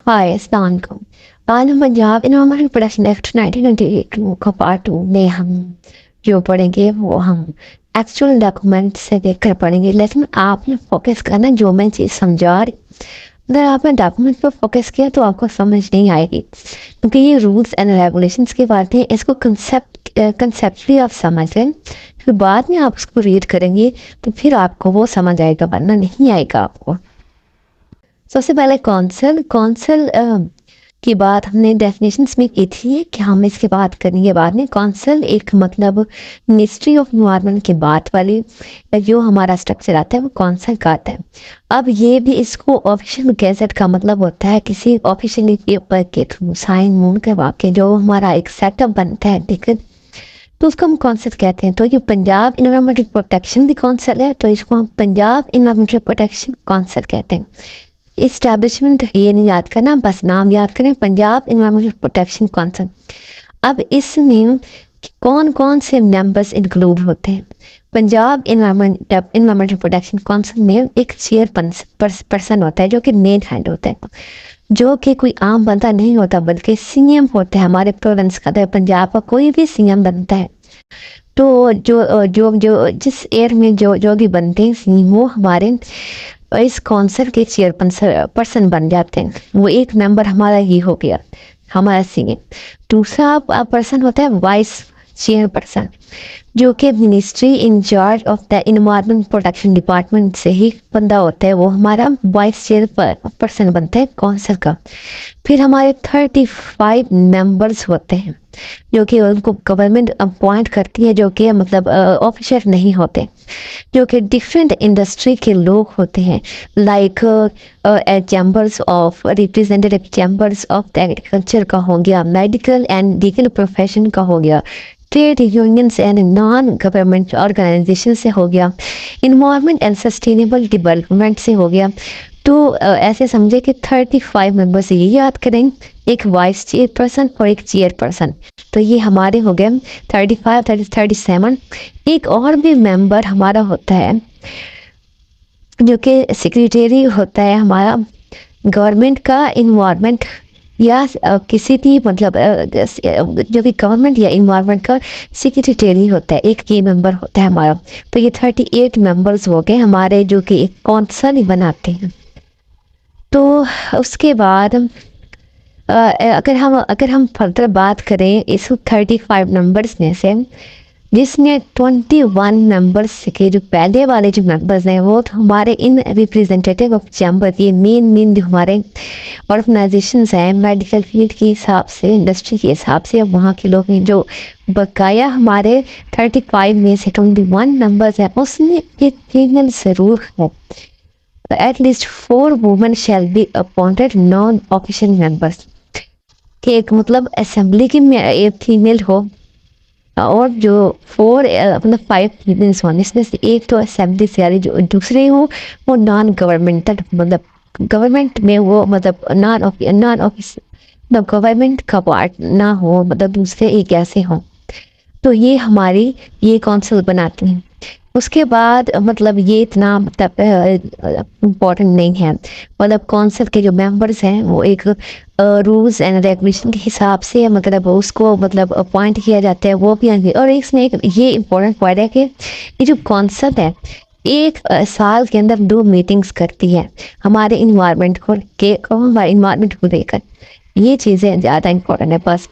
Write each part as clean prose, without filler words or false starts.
हाय, अस्सलाम वालेकुम। आज हम पंजाब इन्वायरमेंटल प्रोटेक्शन एक्ट 1998 का पार्ट 2 में हम जो पढ़ेंगे वो हम एक्चुअल डॉक्यूमेंट से देखकर पढ़ेंगे, लेकिन आपने फोकस करना जो मैं चीज़ समझा रही। अगर आपने डॉक्यूमेंट पर फोकस किया तो आपको समझ नहीं आएगी, क्योंकि ये रूल्स एंड रेगुलेशंस की बातें हैं। इसको कंसेप्टली आप समझ लें, फिर बाद में आप उसको रीड करेंगे तो फिर आपको वो समझ आएगा, वरना नहीं आएगा आपको। सबसे पहले कौंसल कौंसल की बात हमने डेफिनेशंस में की थी कि हम इसके बात करेंगे बाद में। कौंसल एक मतलब मिनिस्ट्री ऑफ इन्वायरमेंट के बाद वाली जो हमारा स्ट्रक्चर आता है वो कौंसल का आता है। अब ये भी इसको ऑफिशियल गैजेट का मतलब होता है किसी ऑफिशियल पेपर के थ्रू साइन मून करवा के जो हमारा एक सेटअप बनता है, ठीक है, तो उसको हम कौंसल कहते हैं। तो ये पंजाब इन्वायरमेंटल प्रोटेक्शन भी कौंसल है, तो इसको हम पंजाब इन्वायरमेंटल प्रोटेक्शन कौंसल कहते हैं। इस्टेब्लिशमेंट ये नहीं याद करना, बस नाम याद करें, पंजाब इन्वायरमेंटल प्रोटेक्शन कौंसिल। अब इसमें कौन कौन से मेंबर्स इंक्लूड होते हैं? पंजाब इन्वायरमेंटल प्रोटेक्शन कौंसिल में एक चेयर पर्सन होता है जो कि मेन हेड होता है, जो कि कोई आम बंदा नहीं होता बल्कि सीएम होता है हमारे प्रोविंस का। तो पंजाब का कोई भी सीएम बनता है तो जो जो जो जिस एयर में जो जो भी बनते हैं सीएम वो हमारे इस कौंसिल के चेयर पर्सन बन जाते हैं। वो एक मेंबर हमारा ये हो गया, हमारा सीएम। दूसरा पर्सन होता है वाइस चेयर पर्सन, जो कि ministry incharge of the environment protection department से ही बंदा होता है, वो हमारा वाइस चेयर पर्सन बनता है कौंसिल का। फिर हमारे 35 मेंबर्स होते हैं जो कि उनको गवर्नमेंट अपॉइंट करती है, जो कि मतलब ऑफिसर नहीं होते, जो कि डिफरेंट इंडस्ट्री के लोग होते हैं, like chambers of representative chambers of agriculture का हो गया, मेडिकल एंड लीगल प्रोफेशन का हो गया, trade unions and non government organisation से हो गया, इन्वायरमेंट एंड सस्टेनेबल डेवलपमेंट से हो गया। तो ऐसे समझे कि 35 मेंबर्स ये याद करें, एक वाइस चेयर पर्सन और एक चेयर पर्सन। तो ये हमारे हो गए 35 37। एक और भी मेंबर हमारा होता है जो कि सेक्रेटरी होता है हमारा गवर्नमेंट का इन्वायरमेंट या किसी भी मतलब जो कि गवर्नमेंट या इन्वायरमेंट का सेक्रेटरी होता है, एक की मेंबर होता है हमारा। तो ये 38 मेंबर्स हो गए हमारे जो कि एक कौंसिल बनाते हैं। तो उसके बाद अगर हम फर्दर बात करें इस 35 नंबर्स में से, जिसमें 21 मेंबर्स के जो पहले वाले जो मेंबर्स हैं वो तो हमारे इन रिप्रेजेंटेटिव ऑफ चैम्बर, ये मेन जो हमारे ऑर्गेनाइजेशंस हैं मेडिकल फील्ड के हिसाब से, इंडस्ट्री के हिसाब से, अब वहाँ के लोग हैं। जो बकाया हमारे 35 में से 21 मेंबर्स हैं उसमें एक फीमेल ज़रूर है। At least 4 women shall be appointed non-official members। कि एक मतलब असेंबली की एक फीमेल हो और जो 4 मतलब 5 फीमेल्स होने, इसमें से एक तो असेंबली से आ रही, जो दूसरे हो वो नॉन गवर्नमेंटल, मतलब गवर्नमेंट में वो मतलब नॉन ऑफिस गवर्नमेंट का पार्ट ना हो, मतलब दूसरे एक ऐसे हों। तो ये हमारी ये कौंसिल बनाती हैं। उसके बाद मतलब ये इतना मतलब इम्पोर्टेंट नहीं है, मतलब कौंसिल के जो मेंबर्स हैं वो एक रूल्स एंड रेगुलेशन के हिसाब से मतलब उसको मतलब अपॉइंट किया जाता है, वो भी आएंगे। और इसमें एक ये इम्पोर्टेंट पॉइंट है कि ये जो कौंसिल है एक साल के अंदर 2 मीटिंग्स करती है हमारे इन्वायरमेंट को हमारे इन्वायरमेंट को लेकर। ये चीज़ें ज़्यादा इम्पोर्टेंट है बस,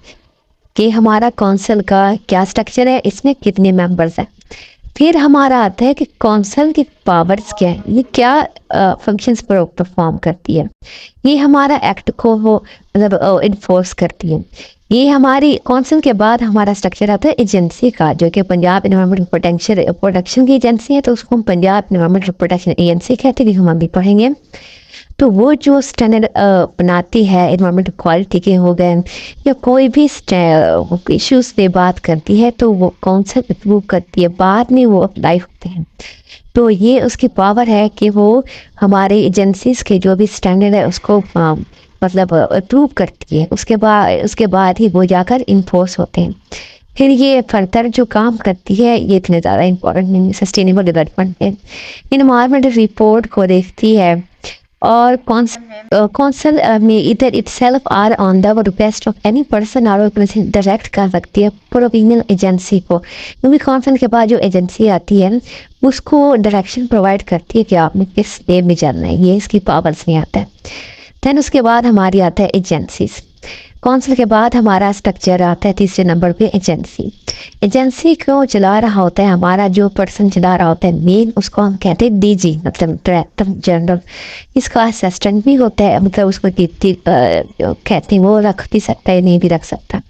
कि हमारा कौंसिल का क्या स्ट्रक्चर है, इसमें कितने मेंबर्स हैं। फिर हमारा आता है कि कौंसिल की पावर्स क्या है, ये क्या फंक्शंस परफॉर्म करती है। ये हमारा एक्ट को वो मतलब इन्फोर्स करती है। ये हमारी कौंसिल के बाद हमारा स्ट्रक्चर आता है एजेंसी का, जो कि पंजाब इन्वायरमेंट प्रोटेक्शन की एजेंसी है, तो उसको हम पंजाब इन्वायरमेंट प्रोटेक्शन एजेंसी कहते हैं, हम अभी पढ़ेंगे। तो वो जो स्टैंडर्ड बनाती है इन्वायरमेंटल क्वालिटी के हो गए या कोई भी इश्यूज पे बात करती है, तो वो कौंसिल अप्रूव करती है, बाद में वो अप्लाई होते हैं। तो ये उसकी पावर है कि वो हमारे एजेंसीज के जो भी स्टैंडर्ड है उसको मतलब अप्रूव करती है। उसके बाद ही वो जाकर इन्फोर्स होते हैं। फिर ये फर्दर जो काम करती है ये इतने ज़्यादा इम्पोर्टेंट नहीं है, सस्टेनेबल डेवलपमेंट है, इन्वायरमेंटल रिपोर्ट को देखती है, or council may either itself or on the request of any person or organization direct कर सकती है प्रोविजनल एजेंसी को, क्योंकि काउंसिल के बाद जो एजेंसी आती है उसको डायरेक्शन प्रोवाइड करती है कि आपने किस वे में चलना है, ये इसकी पावर्स नहीं आता है। दैन उसके बाद हमारी आता है एजेंसीज। काउंसिल के बाद हमारा स्ट्रक्चर आता है तीसरे नंबर पे एजेंसी। एजेंसी को चला रहा होता है हमारा जो पर्सन चला रहा होता है मेन, उसको हम कहते हैं डीजी, मतलब डायरेक्टर जनरल। इसका असिस्टेंट भी होता है, मतलब उसको कहते हैं, वो रख भी सकता है, नहीं भी रख सकता।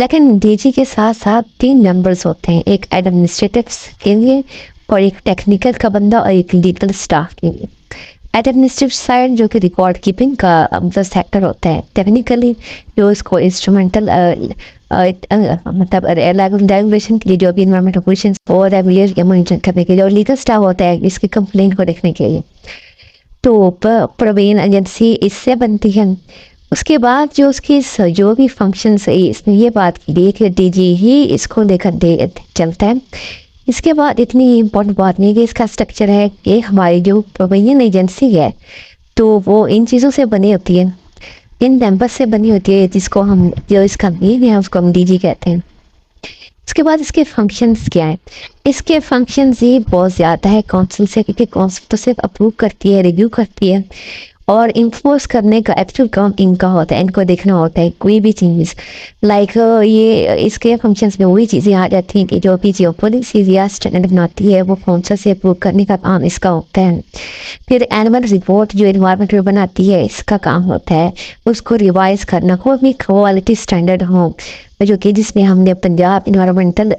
लेकिन डीजी के साथ साथ 3 मेंबर्स होते हैं, एक एडमिनिस्ट्रेटिव के लिए और एक टेक्निकल का बंदा और एक लीगल स्टाफ के लिए। एडमिनिस्ट्रेटिव साइड जो कि रिकॉर्ड कीपिंग का मतलब सेक्टर होता है, टेक्निकली जो इसको इंस्ट्रूमेंटल मतलब रेगुलेशन के लिए जो भी इन्वायरमेंटल क्वेश्चन और रेगुलेट या मॉनिटर करने के लिए, और लीगल स्टाफ होता है इसकी कंप्लेंट को देखने के लिए। तो प्रोविजन एजेंसी इससे बनती है। उसके बाद जो उसकी जो भी फंक्शंस है, इसने ये बात की कि डीजी ही इसको लेकर चलता है। इसके बाद इतनी इम्पोर्टेंट बात नहीं है कि इसका स्ट्रक्चर है कि हमारी जो प्रोविजन एजेंसी है तो वो इन चीज़ों से बनी होती है, इन मेंबर्स से बनी होती है, जिसको हम जो इसका मेन है उसको हम डीजी कहते हैं। उसके बाद इसके फंक्शंस क्या हैं? इसके फंक्शंस ही बहुत ज़्यादा है काउंसिल से, क्योंकि काउंसिल तो सिर्फ अप्रूव करती है, रिव्यू करती है, और इन्फोर्स करने का एक्चुअल काम इनका होता है। इनको देखना होता है कोई भी चीज़ लाइक ये इसके फंक्शंस में वही चीज़ें आ जाती हैं कि जो भी जो पॉलिसीज या स्टैंडर्ड बनाती है वो काउंसिल से अप्रूव करने का काम इसका होता है। फिर एनुअल रिपोर्ट जो इन्वायरमेंट बनाती है इसका काम होता है, उसको रिवाइज करना, कोई भी क्वालिटी स्टैंडर्ड हो, जो कि जिसमें हमने पंजाब इन्वायरमेंटल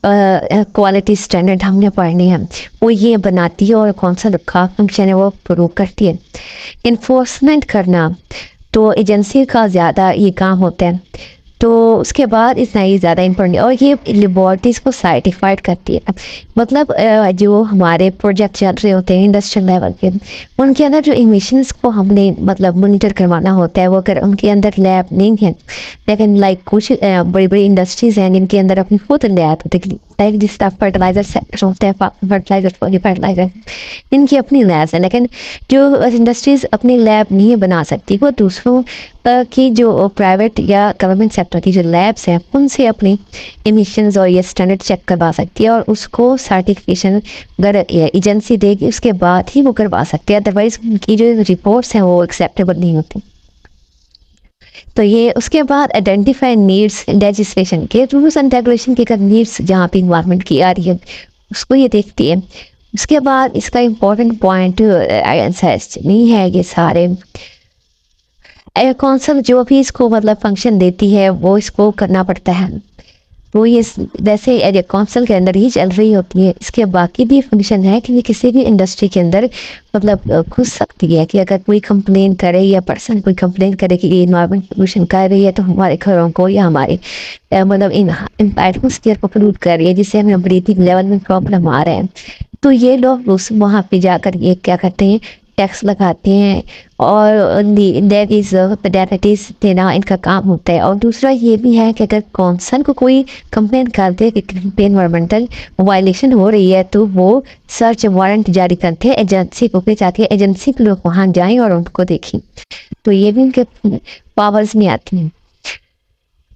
क्वालिटी स्टैंडर्ड हमने पढ़ने हैं, वो ये बनाती है और कौन सा रखा फंक्शन है वो प्रूव करती है। इन्फोर्समेंट करना तो एजेंसी का ज़्यादा ये काम होता है। तो उसके बाद इतना ही ज़्यादा इम्पोर्टेंट, और ये लेबॉर्ट्रीज को सर्टिफाइड करती है। मतलब जो हमारे प्रोजेक्ट चल रहे होते हैं इंडस्ट्रियल लेवल के, उनके अंदर जो इमिशंस को हमने मतलब मॉनिटर करवाना होता है, वो अगर उनके अंदर लैब नहीं है, लेकिन लाइक कुछ बड़ी बड़ी इंडस्ट्रीज हैं जिनके अंदर अपनी खुद लैब होती है, लाइक जिस तरह फर्टिलाइजर सेक्टर होता है, फर्टिलाइजर इनकी अपनी लैब्स हैं। लेकिन जो इंडस्ट्रीज अपनी लैब नहीं बना सकती, वो दूसरों की जो प्राइवेट या गवर्नमेंट सेक्टर की जो लैब्स हैं उनसे अपनी एमिशंस और ये स्टैंडर्ड चेक करवा सकती है, और उसको सर्टिफिकेशन अगर एजेंसी देगी उसके बाद ही वो करवा सकती है, अदरवाइज उनकी जो रिपोर्ट्स हैं वो एक्सेप्टेबल नहीं होती। तो ये उसके बाद आइडेंटिफाई नीड्स लेजिस्लेशन के रूल्स एंड रेगुलेशन की नीड्स जहाँ पे इन्वायरमेंट की आ रही है उसको ये देखती है। उसके बाद इसका इम्पोर्टेंट पॉइंट नहीं है, ये सारे काउंसिल जो भी इसको मतलब फंक्शन देती है वो इसको करना पड़ता है, वो ये वैसे एरिया काउंसिल के अंदर ही चल रही होती है। इसके बाकी भी फंक्शन है कि ये किसी भी इंडस्ट्री के अंदर मतलब घुस सकती है, कि अगर कोई कंप्लेन करे या पर्सन कोई कंप्लेन करे कि ये इन्वायरमेंट पोल्यूशन कर रही है तो हमारे घरों को या हमारे मतलब इन एटमोसफियर को पोल्यूट कर रही है, जिससे हमें ब्रीथिंग लेवल में प्रॉब्लम आ रहा है, तो ये लोग उस वहाँ पे जाकर ये क्या करते हैं, टैक्स लगाते हैं, और पेनल्टीज देना इनका काम होता है। और दूसरा ये भी है कि अगर कौंसल को कोई कंप्लेन कर दे कि एनवायरमेंटल वायलेशन हो रही है तो वो सर्च वारंट जारी करते हैं एजेंसी को, फिर चाहती है एजेंसी के लोग वहाँ जाएं और उनको देखें। तो ये भी उनके पावर्स में आती हैं।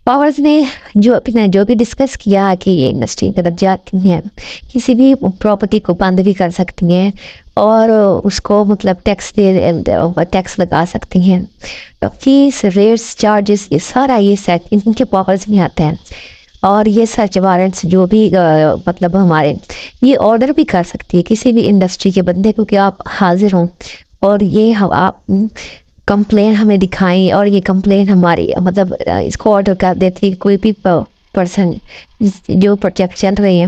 पावर्स ने जो भी डिस्कस किया कि ये इंडस्ट्री तरफ जाती हैं, किसी भी प्रॉपर्टी को बंद भी कर सकती हैं और उसको मतलब टैक्स लगा सकती हैं, फीस रेट्स चार्जेस ये सारा ये सेट इनके पावर्स में आता है। और ये सर्च वारंट्स जो भी मतलब हमारे ये ऑर्डर भी कर सकती है किसी भी इंडस्ट्री के बंदे को कि आप हाजिर हों और ये आप कंप्लेन हमें दिखाएं, और ये कंप्लेन हमारी मतलब इसको ऑर्डर कर देती है कोई भी पर्सन जो प्रोजेक्ट चल रही है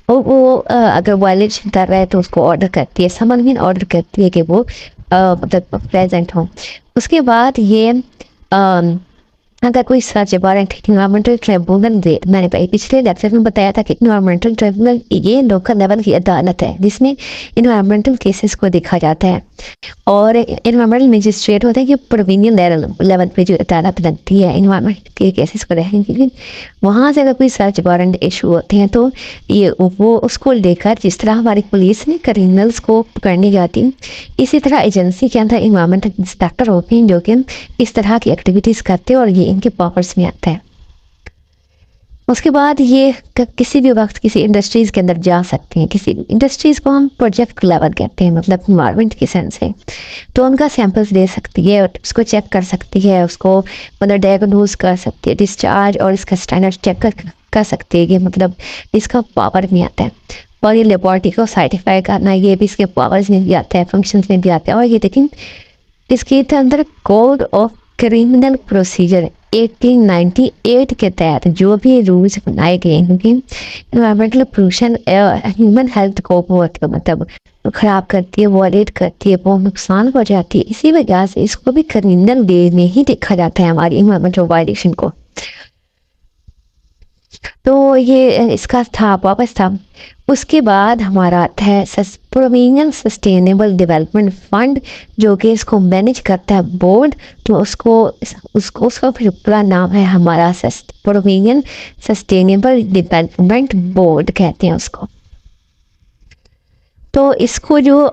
वो अगर वायलेशन कर रहा है तो उसको ऑर्डर करती है, समन भी ऑर्डर करती है कि वो मतलब प्रेजेंट हो। उसके बाद ये अगर कोई सर्च वारंट इन्वायरमेंटल ट्रिब्यूनल दे, मैंने भाई पिछले लेक्चर में बताया था कि इन्वायरमेंटल ट्रिब्यूनल ये लोकल लेवल की अदालत है जिसमें इन्वायरमेंटल केसेस को देखा जाता है, और इन्वायरमेंटल मजिस्ट्रेट होते हैं कि प्रोविनियल लेवल पे जो अदालत बनती है इन्वायरमेंट के केसेस को देखने के लिए। वहाँ से अगर कोई सर्च वारंट इशू होते हैं तो ये वो उसको लेकर, जिस तरह हमारी पुलिस ने क्रिमिनल्स को पकड़ने जाती, इसी तरह एजेंसी के अंदर इन्वायरमेंटल इंस्पेक्टर होते हैं जो कि इस तरह की एक्टिविटीज़ करते हैं और ये इनके पावर्स में आता है। उसके बाद ये किसी भी वक्त किसी इंडस्ट्रीज़ के अंदर जा सकते हैं। किसी इंडस्ट्रीज़ को हम प्रोजेक्ट लेवल कहते हैं, मतलब इन्वायरमेंट के सेंस से, तो उनका सैंपल्स ले सकती है और उसको चेक कर सकती है, उसको मतलब डायग्नोज कर सकती है, डिस्चार्ज और इसका स्टैंडर्ड चेक कर सकती है कि मतलब इसका पावर में आता है। और ये लेबॉर्ट्री को सर्टिफाई करना, ये भी इसके पावर्स में भी आता है, फंक्शंस में भी आता है। और ये लेकिन इसके अंदर कोड ऑफ क्रिमिनल प्रोसीजर 1898 के तहत जो भी रूल्स बनाए गए हैं, क्योंकि इन्वायरमेंटल पोल्यूशन ह्यूमन हेल्थ को बहुत मतलब ख़राब करती है, वॉलेट करती है, बहुत नुकसान पहुँचाती है। इसी वजह से इसको भी क्रिमिनल वे में ही देखा जाता है हमारी इन्वायरमेंटल वायलेशन को। तो ये इसका था, वापस था। उसके बाद हमारा आता है प्रोविनियल सस्टेनेबल डेवलपमेंट फंड, जो कि इसको मैनेज करता है बोर्ड। तो उसका फिर पूरा नाम है हमारा प्रोविनियल सस्टेनेबल डेवलपमेंट बोर्ड कहते हैं उसको। तो इसको जो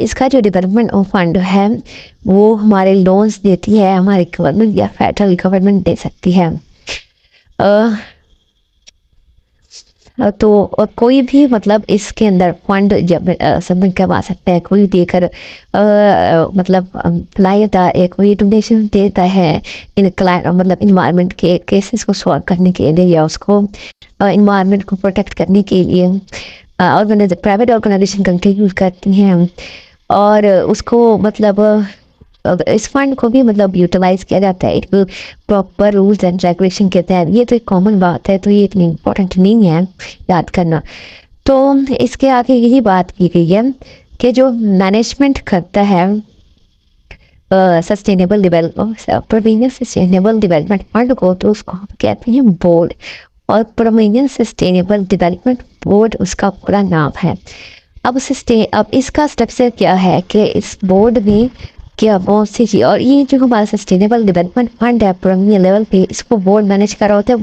इसका जो डेवलपमेंट फंड है वो हमारे लोन्स देती है हमारी गवर्नमेंट या फेडरल गवर्नमेंट दे सकती है। तो कोई भी मतलब इसके अंदर फंड जब सबमिट करवा सकता है, कोई देकर मतलब कोई डोनेशन देता है इन मतलब इन्वायरमेंट के केसेस को सॉल्व करने के लिए या उसको इन्वायरमेंट को प्रोटेक्ट करने के लिए प्राइवेट ऑर्गेनाइजेशन कंट्रीब्यूट करती हैं, और उसको मतलब इस फंड को भी मतलब यूटिलाइज किया जाता है। एक प्रॉपर रूल्स एंड रेगुलेशन के तहत। ये तो एक कॉमन बात है, तो ये इतनी इम्पोर्टेंट नहीं है याद करना। तो इसके आगे यही बात की गई है कि जो मैनेजमेंट करता है सस्टेनेबल प्रोविनियल सस्टेनेबल डेवलपमेंट फंड को, तो उसको कहते हैं बोर्ड, और प्रोविनियल सस्टेनेबल डेवलपमेंट बोर्ड उसका पूरा नाम है। अब इसका स्ट्रक्चर क्या है कि इस बोर्ड में क्या बहुत सी चीज़, और ये जो हमारा सस्टेनेबल डेवलपमेंट फंड है प्रीमियर लेवल पे, इसको बोर्ड मैनेज कर रहा होता है।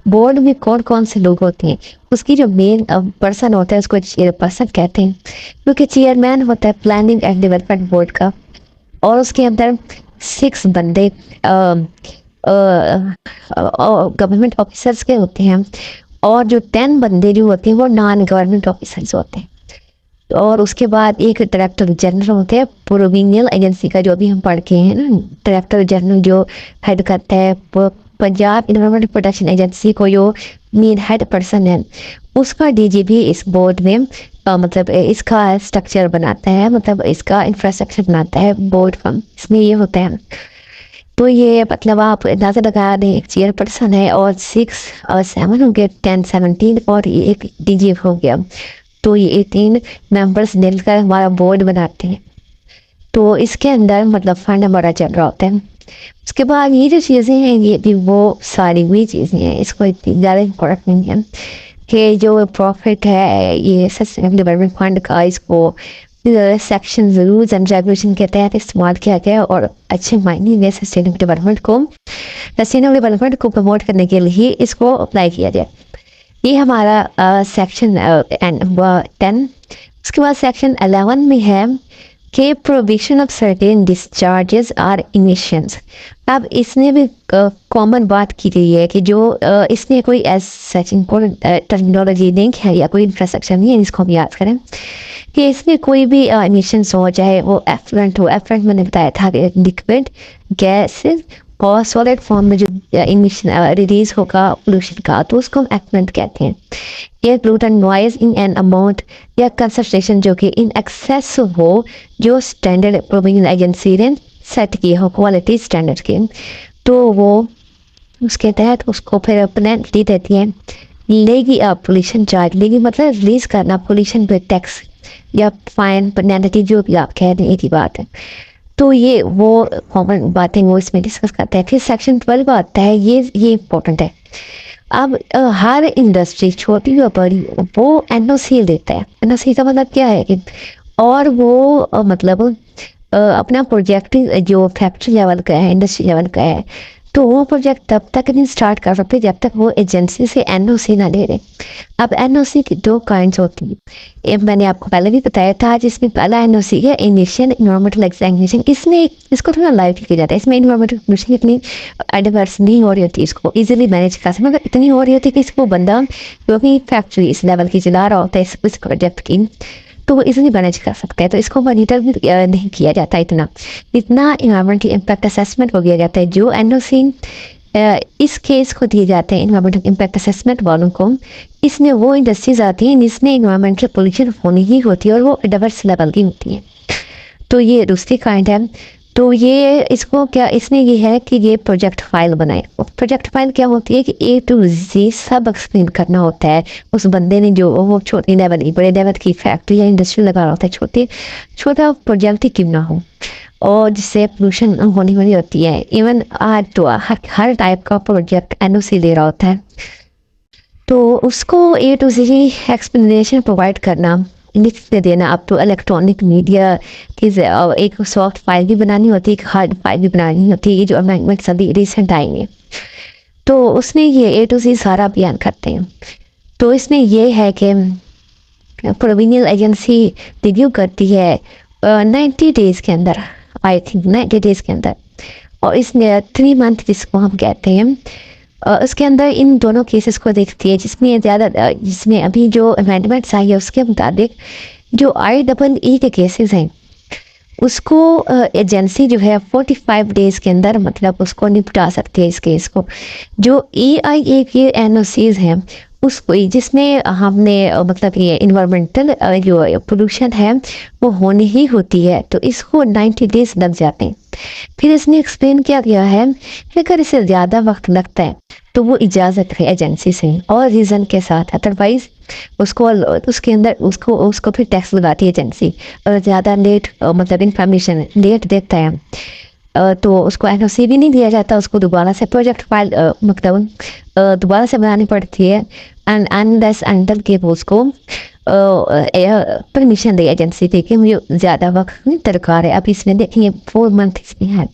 बोर्ड में कौन कौन से लोग होते हैं, उसकी जो मेन पर्सन होता है उसको चेयरपर्सन कहते हैं, क्योंकि चेयरमैन होता है प्लानिंग एंड डेवलपमेंट बोर्ड का, और उसके अंदर 6 बंदे गवर्नमेंट ऑफिसर्स के होते हैं, और जो 10 बंदे जो होते हैं वो नॉन गवर्नमेंट ऑफिसर्स होते हैं। और उसके बाद एक डायरेक्टर जनरल होते हैं प्रोविनियल एजेंसी का, जो भी हम पढ़ के हैं ना, डायरेक्टर जनरल जो हेड करता है पंजाब इन्वायरमेंट प्रोटेक्शन एजेंसी को, जो मेन हेड पर्सन है उसका डीजीपी इस बोर्ड में मतलब इसका स्ट्रक्चर बनाता है, मतलब इसका इंफ्रास्ट्रक्चर बनाता है बोर्ड का, इसमें ये होता है। तो ये मतलब आप अंदाज़ा लगा दें, एक चेयरपर्सन है और 6 और 7 हो गए, 10 17 और एक डीजीपी हो गया। तो ये 3 मेंबर्स मिलकर हमारा बोर्ड बनाते हैं। तो इसके अंदर मतलब फंड हमारा चल रहा होता है। उसके बाद ये जो चीज़ें हैं ये भी वो सारी हुई चीज़ें हैं, इसको इतनी ज़्यादा इम्पोर्टेंट नहीं है कि जो प्रॉफिट है ये सस्टेनेबल डेवलपमेंट फंड का, इसको सेक्शन रूल्स एंड रेगुलेशन के तहत इस्तेमाल किया गया, और अच्छे मायने में सस्टेनेबल डेवलपमेंट को प्रमोट करने के लिए इसको अप्लाई किया जाए। ये हमारा सेक्शन 10। उसके बाद सेक्शन 11 में है कि provision of certain discharges or emissions. अब इसमें भी कॉमन बात की गई है कि जो इसमें कोई सच इम्पोर्टेंट टर्मिनोलॉजी नहीं है या कोई इंफ्रास्ट्रक्चर नहीं है, इसको हम याद करें कि इसमें कोई भी इमिशंस हो, चाहे वो एफ्लुएंट हो, एफ्लुएंट मैंने बताया था लिक्विड गैसेस और सॉलिड फॉर्म में जो इमिशन रिलीज होगा पोल्यूशन का, तो उसको हम एफ्लुएंट कहते हैं। Air pollutant noise in an amount या कंसंट्रेशन जो कि इन एक्सेस हो, जो स्टैंडर्ड प्रोविजन एजेंसी ने सेट किए हो क्वालिटी स्टैंडर्ड के, तो वो उसके तहत उसको फिर पेनल्टी देती है, लेगी पोल्यूशन चार्ज लेगी, मतलब रिलीज करना पोल्यूशन पे टैक्स या फाइन पेनल्टी जो भी आप कह दें, एक ही बात है। तो ये वो कॉमन बातें वो इसमें डिस्कस करते हैं। फिर सेक्शन 12 आता है, ये इम्पोर्टेंट है। अब हर इंडस्ट्री छोटी या बड़ी वो एनओसी देता है। एनओसी का मतलब क्या है कि और वो मतलब अपना प्रोजेक्ट जो फैक्ट्री लेवल का है, इंडस्ट्री लेवल का है, तो वो प्रोजेक्ट तब तक नहीं स्टार्ट कर सकते जब तक वो एजेंसी से एनओसी ना ले रहे। अब एनओसी की दो काइंड्स होती हैं, ये मैंने आपको पहले भी बताया था। जिसमें पहला एनओसी है इनिशियल इन्वायरमेंटल एग्जामिनेशन। इसमें इसको थोड़ा लाइट किया जाता है। इसमें इन्वायरमेंटल इतनी एडवर्स नहीं हो रही होती, इसको इजीली मैनेज कर सकते, मतलब इतनी हो रही होती है कि इसको बंदा जो भी फैक्ट्री इस लेवल की चला रहा होता है इस प्रोजेक्ट की, तो वो इजीली मैनेज कर सकते हैं। तो इसको मॉनिटर भी नहीं किया जाता इतना इन्वायरमेंटल इम्पैक्ट असेसमेंट हो गया जाता है। जो एनओसी इस केस को दिए जाते हैं इन्वायरमेंटल इम्पैक्ट असेसमेंट वालों को, इसमें वो इंडस्ट्रीज आती हैं जिसमें इन्वायरमेंटल पोल्यूशन होनी ही होती है और वो डाइवर्स लेवल की होती है। तो ये दूसरी काइंड है। तो ये इसको क्या इसने ये है कि ये प्रोजेक्ट फाइल बनाए। प्रोजेक्ट फाइल क्या होती है कि ए टू जी सब एक्सप्लेन करना होता है उस बंदे ने जो वो छोटी लेवल बड़े लेवल की फैक्ट्री या इंडस्ट्री लगा रहा होता है। छोटा प्रोजेक्ट ही क्यों ना हो और जिससे पोल्यूशन होनी वाली होती है। इवन आज तो हर टाइप का प्रोजेक्ट एनओसी दे रहा होता है, तो उसको ए टू जी एक्सप्लेनेशन प्रोवाइड करना, लिख के देना। अब तो इलेक्ट्रॉनिक मीडिया की एक सॉफ्ट फाइल भी बनानी होती है, एक हार्ड फाइल भी बनानी होती है। ये जो अमेंडमेंट्स अभी रिसेंट आई हैं, तो उसने ये ए टू जी सारा बयान करते हैं। तो इसमें ये है कि प्रोविनियल एजेंसी रिव्यू करती है 90 डेज़ के अंदर, आई थिंक 90 डेज़ के अंदर, और इसमें 3 मंथ जिसको हम कहते हैं उसके अंदर इन दोनों केसेस को देखती है। जिसमें अभी जो अमेंडमेंट्स आई है उसके मुताबिक जो IEEE के केसेस हैं उसको एजेंसी जो है 45 डेज़ के अंदर मतलब उसको निपटा सकती है इस केस को। जो EIA के NOCs हैं उसको जिसमें हमने मतलब ये इन्वायरमेंटल जो पोल्यूशन है वो होनी ही होती है, तो इसको 90 डेज़ लग जाते हैं। फिर इसने एक्सप्लेन किया गया है कि अगर इसे ज़्यादा वक्त लगता है तो वो इजाज़त है एजेंसी से और रीज़न के साथ, अदरवाइज़ उसको उसके अंदर उसको फिर टैक्स लगाती है एजेंसी। और ज़्यादा लेट मतलब इन्फॉर्मेशन लेट देखता है तो उसको NOC भी नहीं दिया जाता, उसको दोबारा से प्रोजेक्ट फाइल मतलब दोबारा से बनानी पड़ती है। एंड अनलेस अंटिल के वो उसको परमिशन दे एजेंसी थी कि मुझे ज़्यादा वक्त नहीं दरकार है। अब इसमें देखेंगे 4 मंथ इसमें है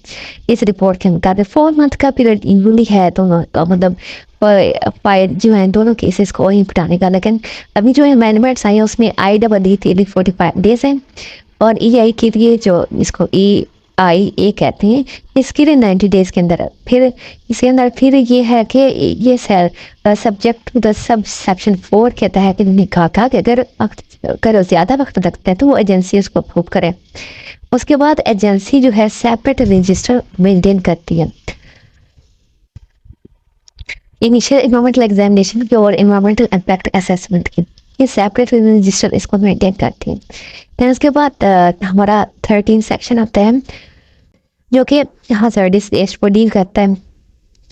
इस रिपोर्ट के मुताबिक। 4 मंथ का पीरियड यूजली है दोनों मतलब फाइल जो है दोनों केसेस को निपटाने का। लेकिन अभी जो अमेंडमेंट्स आई है उसमें IEEE के लिए 45 डेज़ है और EI के लिए जो इसको EIA कहते हैं इसके लिए 90 डेज़ के अंदर। फिर इसके अंदर फिर ये है कि ये subject to the subsection 4 कहता है कि निकाह का कि अगर ज़्यादा वक्त लगता है तो वो एजेंसी उसको अप्रूव करे। उसके बाद एजेंसी जो है सेपरेट रजिस्टर मेंटेन करती है इनिशियल इन्वायरमेंटल एग्जामिनेशन की और इन्वायरमेंटल इम्पैक्ट असेसमेंट की। ये सेपरेट रजिस्टर इसको मेंटेन करती है। फिर उसके बाद हमारा 13 सेक्शन आता है जो कि हज़ार्डस वेस्ट को डील करता है,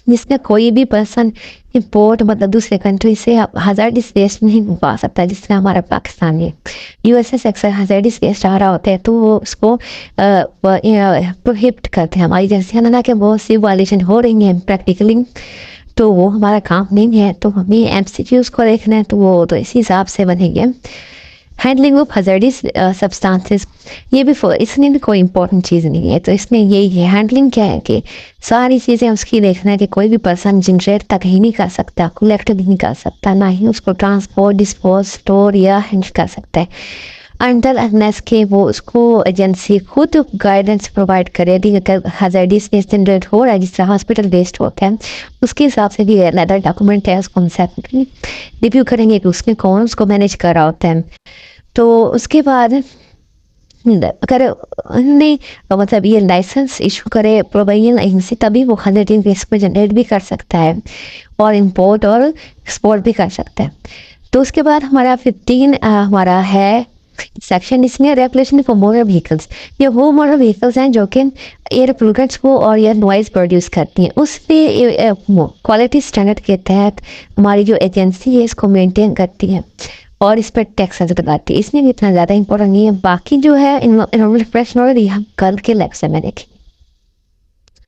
जिसमें कोई भी पर्सन इम्पोर्ट मतलब दूसरे कंट्री से हज़ार्डस वेस्ट नहीं मंगवा सकता। जिसमें हमारा पाकिस्तान है USA से अक्सर हज़ार्डस वेस्ट आ रहा होता है तो वो उसको प्रोहिबिट करते हैं हमारी एजेंसी। हालांकि बहुत सी वायलेशन हो रही हैं प्रैक्टिकली, तो वो हमारा काम नहीं है, तो हमें MCQs को देखना है, तो वो तो इसी हिसाब से बनेंगे। हैंडलिंग ऑफ हज़ार्डस सब्सटेंसेस, ये भी इसमें भी कोई इंपॉर्टेंट चीज़ नहीं है। तो इसमें यही है हैंडलिंग क्या है कि सारी चीज़ें उसकी देखना है कि कोई भी पर्सन जनरेट तक ही नहीं कर सकता, कलेक्ट नहीं कर सकता, ना ही उसको ट्रांसपोर्ट डिस्पोज स्टोर या हैंडल कर सकता है अंडर अनलेस के वो उसको एजेंसी खुद गाइडेंस प्रोवाइड करेगी। अगर हज़ार्डस वेस्ट जनरेट हो रहा है जिस तरह हॉस्पिटल वेस्ट होता है उसके हिसाब से भी अनदर डॉक्यूमेंट है उसको हम सेपरेटली रिव्यू करेंगे कि उसमें कौन उसको मैनेज कर रहा होता है। तो उसके बाद अगर उन्होंने मतलब ये लाइसेंस इशू करे प्रोविनियल एजेंसी तभी वो 100 दिन वेस्ट को जनरेट भी कर सकता है और इम्पोर्ट और एक्सपोर्ट भी कर सकता है। तो उसके बाद हमारा 15 हमारा है सेक्शन, इसमें रेगुलेशन फॉर मोटर व्हीकल्स। ये वो मोटर व्हीकल्स हैं जो कि एयर पोल्यूटेंट्स को और एयर नॉइज प्रोड्यूस करती हैं। उस पर क्वालिटी स्टैंडर्ड के तहत हमारी जो एजेंसी है इसको मेंटेन करती है और इस पर टैक्सेस लगाती है, इसलिए भी इतना ज़्यादा इंपॉर्टेंट नहीं है। बाकी जो है इन्वायरमेंटल प्रोटेक्शन ऑलरेडी हम कल के लेक्चर में देखें।